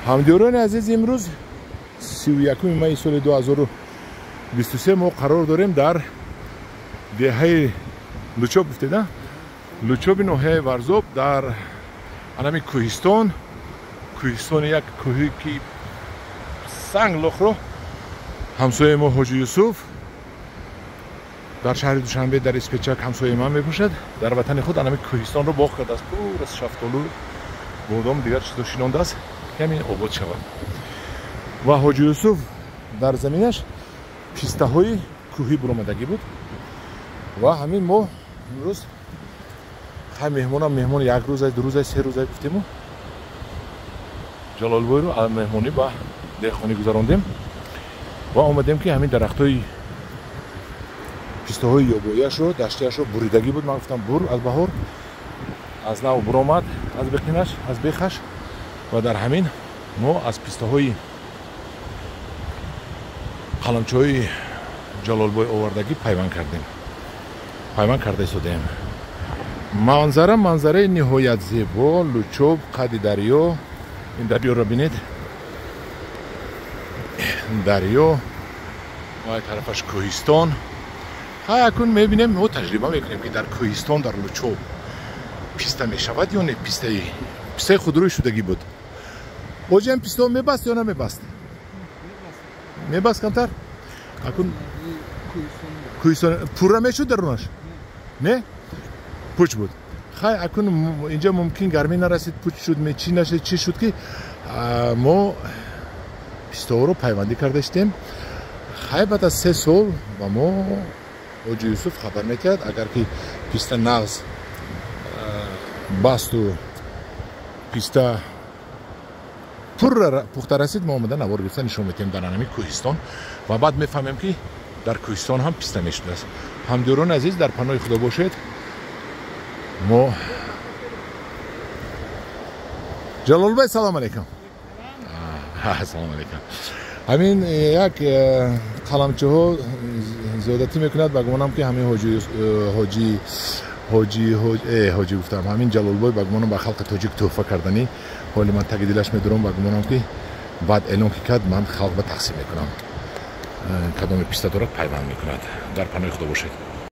ҳамдиёрони азиз, имрӯз 31 майи соли 2023 мо қарор дорем дар деҳаи Лучоб гуфтеда, Лучоби ноҳияи Варзоб дар анами Кӯҳистон, Кӯҳистони як кӯҳи ки санг лохро ҳамсояи мо Ҳоҷи Юсуф дар шаҳри Душанбе дар Испечак ҳамсояи ман мебошад. Дар ватани худ анами Кӯҳистонро боғ кардааст, пур аз шафтолу, бодом, дигар чизо шинондааст, ҳамин обод шавад. Ва Ҳоҷи Юсуф дар заминаш пистаҳои кӯҳӣ буромадагӣ буд. Ва ҳамин мо имрӯз хай меҳмонам меҳмон як рӯзай, ду рӯзай, се рӯзай гуфтему Ҷалолбойро аз меҳмонӣ ба деҳқонӣ гузарондем ва омадем ки ҳамин дарахтҳои пистаҳои ёбоияшро, даштиашро буридагӣ буд. Ман гуфтам бур аз баҳор, аз нав буромад, аз беқинаш, аз бехаш ва дар ҳамин мо аз пистаҳои қаламчаҳои Ҷалолбой овардагӣ пайванд кардем. Пайванд карда истодем. Манзараи ниҳоят зебо, Лучоб, қади дарё. Ин дарёро бинед. Дарё ва тарафаш Кӯҳистон. Ҳа якун мебинем, мо таҷриба мекунем ки дар Кӯҳистон, дар Лучоб писта мешавад ё не. Пистаи худрӯи шудагӣ буд. Оҷиам пистаҳо мебаст ё намебаст? Мебаст камтар? Акун Кӯҳистон пурра мешуд дарунаш? Не? Пуч буд. Хай акун инҷа мумкин гармӣ нарасид, пуч шуд, чӣ нашид, чӣ шуд ки мо пистаҳоро пайвандӣ карда иштем. Хай баъд аз 3 сол ба мо Ҳоҷи Юсуф хабар мекард, агар ки писта нағз басту писта пурра пухта расид, мо омада навор гирифта нишон метем дар анами Кӯҳистон ва баъд мефаҳмем ки дар Кӯҳистон ҳам писта мешудааст. ҳамдиёрони азиз, дар паноҳи худо бошед. мо Ҷалолбай, салом алейкум. Салом алейкум. ҳамин як қаламчаҳо зиёдатӣ мекунад, ба гумонам ки ҳамин ҳоҷи гуфтам, ҳамин Ҷалолбой ба гумонам ба халқи тоҷик тӯҳфа карданӣ. ҳоли ман таги дилаш медорам, ба гумонам ки баъд эълон ки кард, ман халқба тақсим мекунам. Кадоме писта дорад пайванд мекунад. Дар паноҳи худо бошед.